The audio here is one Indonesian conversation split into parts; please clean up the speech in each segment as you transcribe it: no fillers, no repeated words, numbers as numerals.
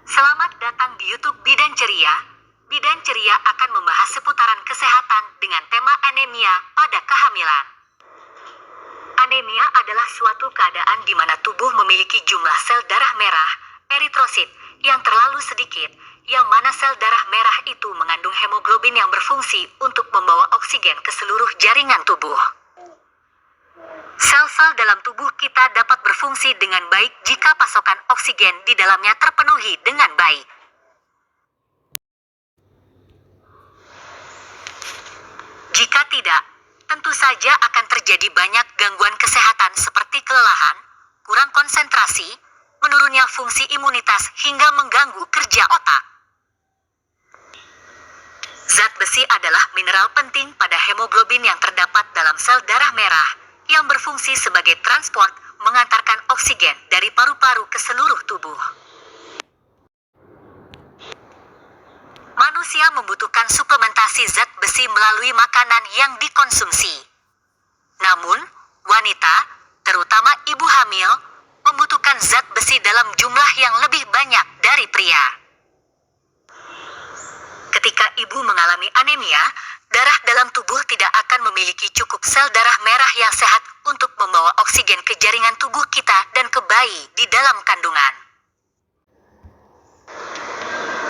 Selamat datang di YouTube Bidan Ceria. Bidan Ceria akan membahas seputaran kesehatan dengan tema anemia pada kehamilan. Anemia adalah suatu keadaan di mana tubuh memiliki jumlah sel darah merah, eritrosit, yang terlalu sedikit, yang mana sel darah merah itu mengandung hemoglobin yang berfungsi untuk membawa oksigen ke seluruh jaringan tubuh. Sel-sel dalam tubuh kita dapat berfungsi dengan baik jika pasokan oksigen di dalamnya terpenuhi dengan baik. Jika tidak, tentu saja akan terjadi banyak gangguan kesehatan seperti kelelahan, kurang konsentrasi, menurunnya fungsi imunitas hingga mengganggu kerja otak. Zat besi adalah mineral penting pada hemoglobin yang terdapat dalam sel darah merah, yang berfungsi sebagai transport mengantarkan oksigen dari paru-paru ke seluruh tubuh. Manusia membutuhkan suplementasi zat besi melalui makanan yang dikonsumsi. Namun, wanita, terutama ibu hamil, membutuhkan zat besi dalam jumlah yang lebih banyak dari pria. Ketika ibu mengalami anemia, darah dalam tubuh tidak akan memiliki cukup sel darah merah yang sehat untuk membawa oksigen ke jaringan tubuh kita dan ke bayi di dalam kandungan.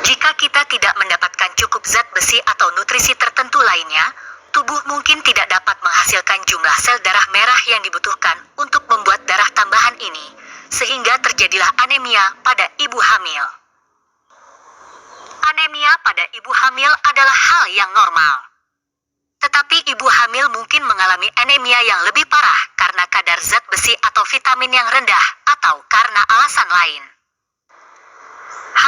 Jika kita tidak mendapatkan cukup zat besi atau nutrisi tertentu lainnya, tubuh mungkin tidak dapat menghasilkan jumlah sel darah merah yang dibutuhkan untuk membuat darah tambahan ini, sehingga terjadilah anemia pada ibu hamil. Anemia pada ibu hamil adalah hal yang normal. Tetapi ibu hamil mungkin mengalami anemia yang lebih parah karena kadar zat besi atau vitamin yang rendah atau karena alasan lain.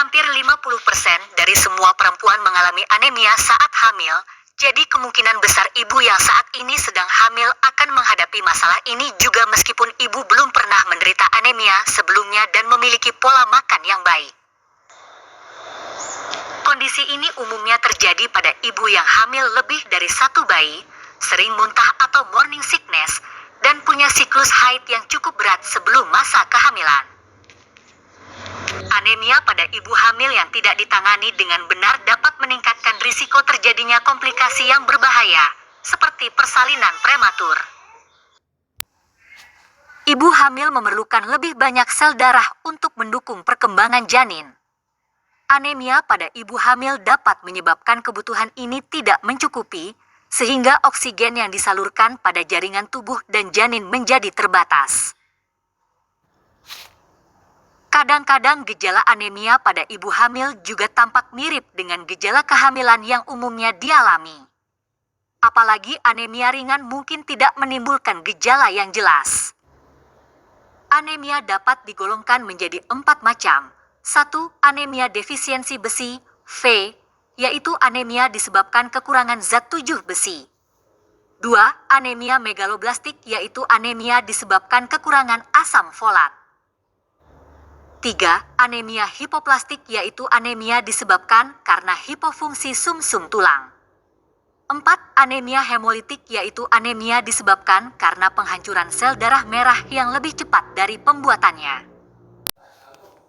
Hampir 50% dari semua perempuan mengalami anemia saat hamil, jadi kemungkinan besar ibu yang saat ini sedang hamil akan menghadapi masalah ini juga meskipun ibu belum pernah menderita anemia sebelumnya dan memiliki pola makan yang baik. Kondisi ini umumnya terjadi pada ibu yang hamil lebih dari satu bayi, sering muntah atau morning sickness, dan punya siklus haid yang cukup berat sebelum masa kehamilan. Anemia pada ibu hamil yang tidak ditangani dengan benar dapat meningkatkan risiko terjadinya komplikasi yang berbahaya, seperti persalinan prematur. Ibu hamil memerlukan lebih banyak sel darah untuk mendukung perkembangan janin. Anemia pada ibu hamil dapat menyebabkan kebutuhan ini tidak mencukupi, sehingga oksigen yang disalurkan pada jaringan tubuh dan janin menjadi terbatas. Kadang-kadang gejala anemia pada ibu hamil juga tampak mirip dengan gejala kehamilan yang umumnya dialami. Apalagi anemia ringan mungkin tidak menimbulkan gejala yang jelas. Anemia dapat digolongkan menjadi 4 macam. 1. Anemia defisiensi besi, V, yaitu anemia disebabkan kekurangan zat 7 besi. 2. Anemia megaloblastik, yaitu anemia disebabkan kekurangan asam folat. 3. Anemia hipoplastik, yaitu anemia disebabkan karena hipofungsi sumsum tulang. 4. Anemia hemolitik, yaitu anemia disebabkan karena penghancuran sel darah merah yang lebih cepat dari pembuatannya.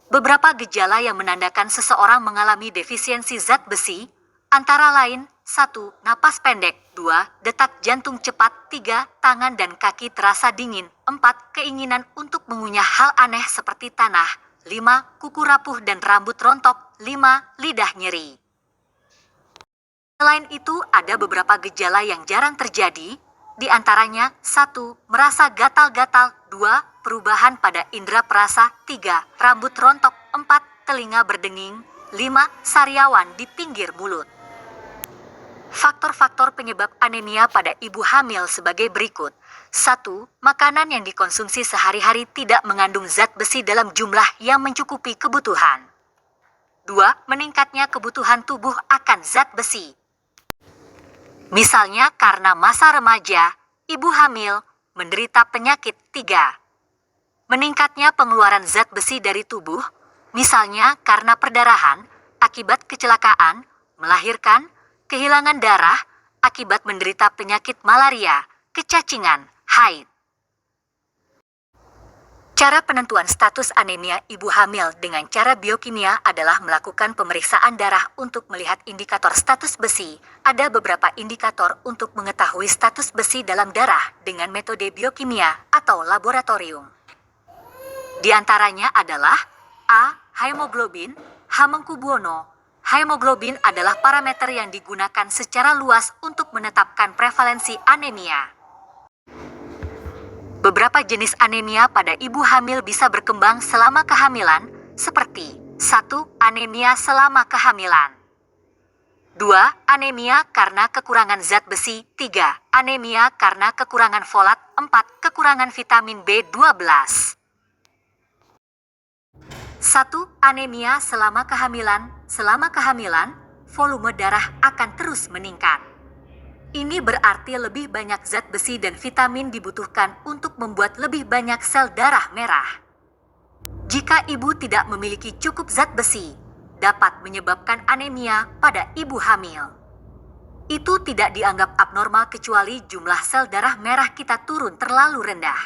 Beberapa gejala yang menandakan seseorang mengalami defisiensi zat besi, antara lain, 1. Napas pendek, 2. Detak jantung cepat, 3. Tangan dan kaki terasa dingin, 4. Keinginan untuk mengunyah hal aneh seperti tanah, 5. Kuku rapuh dan rambut rontok, 5. Lidah nyeri. Selain itu, ada beberapa gejala yang jarang terjadi, di antaranya 1. Merasa gatal-gatal, 2. Perubahan pada indera perasa, 3. Rambut rontok, 4. Telinga berdenging, 5. Sariawan di pinggir mulut. Faktor-faktor penyebab anemia pada ibu hamil sebagai berikut. 1. Makanan yang dikonsumsi sehari-hari tidak mengandung zat besi dalam jumlah yang mencukupi kebutuhan. 2. Meningkatnya kebutuhan tubuh akan zat besi. Misalnya karena masa remaja, ibu hamil menderita penyakit 3. Meningkatnya pengeluaran zat besi dari tubuh, misalnya karena perdarahan, akibat kecelakaan, melahirkan, kehilangan darah, akibat menderita penyakit malaria, kecacingan, haid. Cara penentuan status anemia ibu hamil dengan cara biokimia adalah melakukan pemeriksaan darah untuk melihat indikator status besi. Ada beberapa indikator untuk mengetahui status besi dalam darah dengan metode biokimia atau laboratorium. Di antaranya adalah A. Hemoglobin, Hamengkubuwono. Hemoglobin adalah parameter yang digunakan secara luas untuk menetapkan prevalensi anemia. Beberapa jenis anemia pada ibu hamil bisa berkembang selama kehamilan, seperti 1. Anemia selama kehamilan 2. Anemia karena kekurangan zat besi 3. Anemia karena kekurangan folat 4. Kekurangan vitamin B12 1. Anemia selama kehamilan. Selama kehamilan, volume darah akan terus meningkat. Ini berarti lebih banyak zat besi dan vitamin dibutuhkan untuk membuat lebih banyak sel darah merah. Jika ibu tidak memiliki cukup zat besi, dapat menyebabkan anemia pada ibu hamil. Itu tidak dianggap abnormal kecuali jumlah sel darah merah kita turun terlalu rendah.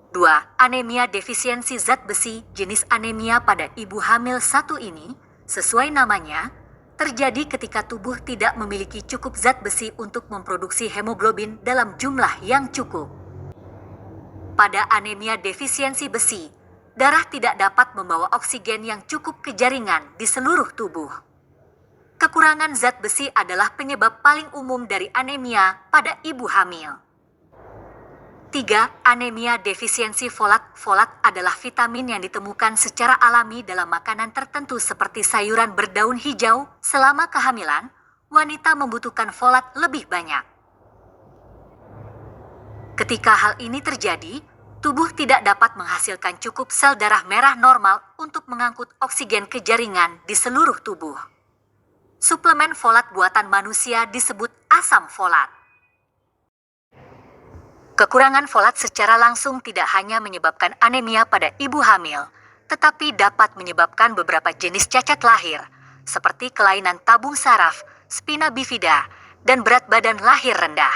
2. Anemia defisiensi zat besi. Jenis anemia pada ibu hamil 1 ini, sesuai namanya, terjadi ketika tubuh tidak memiliki cukup zat besi untuk memproduksi hemoglobin dalam jumlah yang cukup. Pada anemia defisiensi besi, darah tidak dapat membawa oksigen yang cukup ke jaringan di seluruh tubuh. Kekurangan zat besi adalah penyebab paling umum dari anemia pada ibu hamil. 3. Anemia defisiensi folat. Folat adalah vitamin yang ditemukan secara alami dalam makanan tertentu seperti sayuran berdaun hijau. Selama kehamilan, wanita membutuhkan folat lebih banyak. Ketika hal ini terjadi, tubuh tidak dapat menghasilkan cukup sel darah merah normal untuk mengangkut oksigen ke jaringan di seluruh tubuh. Suplemen folat buatan manusia disebut asam folat. Kekurangan folat secara langsung tidak hanya menyebabkan anemia pada ibu hamil, tetapi dapat menyebabkan beberapa jenis cacat lahir, seperti kelainan tabung saraf, spina bifida, dan berat badan lahir rendah.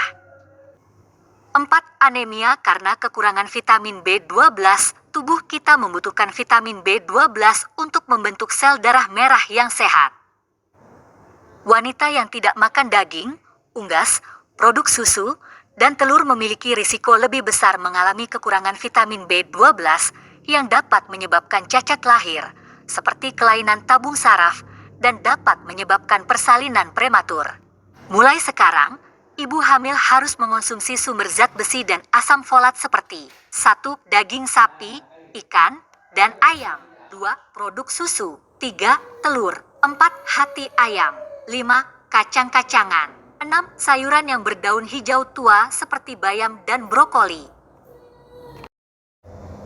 4. Anemia karena kekurangan vitamin B12. Tubuh kita membutuhkan vitamin B12 untuk membentuk sel darah merah yang sehat. Wanita yang tidak makan daging, unggas, produk susu, dan telur memiliki risiko lebih besar mengalami kekurangan vitamin B12 yang dapat menyebabkan cacat lahir, seperti kelainan tabung saraf, dan dapat menyebabkan persalinan prematur. Mulai sekarang, ibu hamil harus mengonsumsi sumber zat besi dan asam folat seperti 1. Daging sapi, ikan, dan ayam 2. Produk susu 3. Telur 4. Hati ayam 5. Kacang-kacangan 6. Sayuran yang berdaun hijau tua seperti bayam dan brokoli.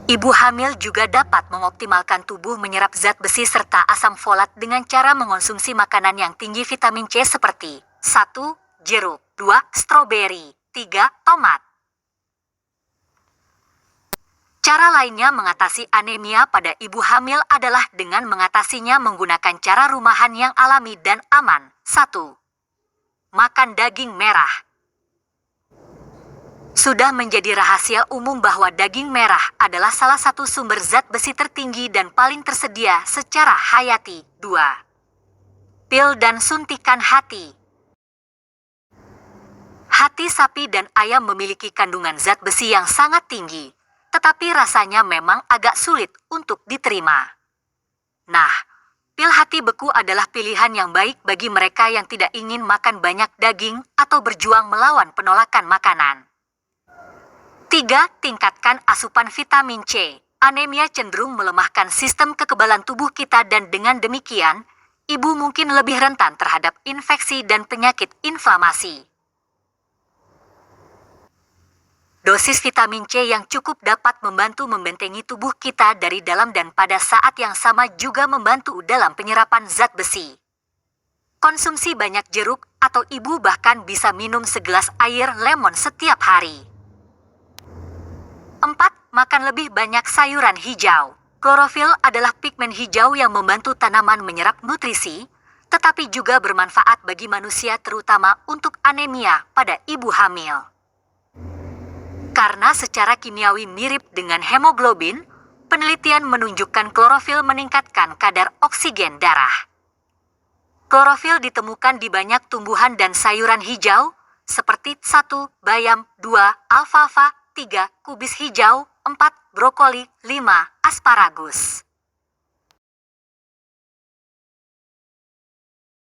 Ibu hamil juga dapat mengoptimalkan tubuh menyerap zat besi serta asam folat dengan cara mengonsumsi makanan yang tinggi vitamin C seperti 1. Jeruk 2. Stroberi 3. Tomat. Cara lainnya mengatasi anemia pada ibu hamil adalah dengan mengatasinya menggunakan cara rumahan yang alami dan aman. 1. Makan daging merah. Sudah menjadi rahasia umum bahwa daging merah adalah salah satu sumber zat besi tertinggi dan paling tersedia secara hayati. 2. Pil dan suntikan hati. Hati sapi dan ayam memiliki kandungan zat besi yang sangat tinggi, tetapi rasanya memang agak sulit untuk diterima. Nah, pil hati beku adalah pilihan yang baik bagi mereka yang tidak ingin makan banyak daging atau berjuang melawan penolakan makanan. 3. Tingkatkan asupan vitamin C. Anemia cenderung melemahkan sistem kekebalan tubuh kita dan dengan demikian, ibu mungkin lebih rentan terhadap infeksi dan penyakit inflamasi. Dosis vitamin C yang cukup dapat membantu membentengi tubuh kita dari dalam dan pada saat yang sama juga membantu dalam penyerapan zat besi. Konsumsi banyak jeruk atau ibu bahkan bisa minum segelas air lemon setiap hari. 4. Makan lebih banyak sayuran hijau. Klorofil adalah pigmen hijau yang membantu tanaman menyerap nutrisi, tetapi juga bermanfaat bagi manusia terutama untuk anemia pada ibu hamil. Karena secara kimiawi mirip dengan hemoglobin, penelitian menunjukkan klorofil meningkatkan kadar oksigen darah. Klorofil ditemukan di banyak tumbuhan dan sayuran hijau, seperti 1. Bayam, 2. Alfalfa, 3. Kubis hijau, 4. Brokoli, 5. Asparagus.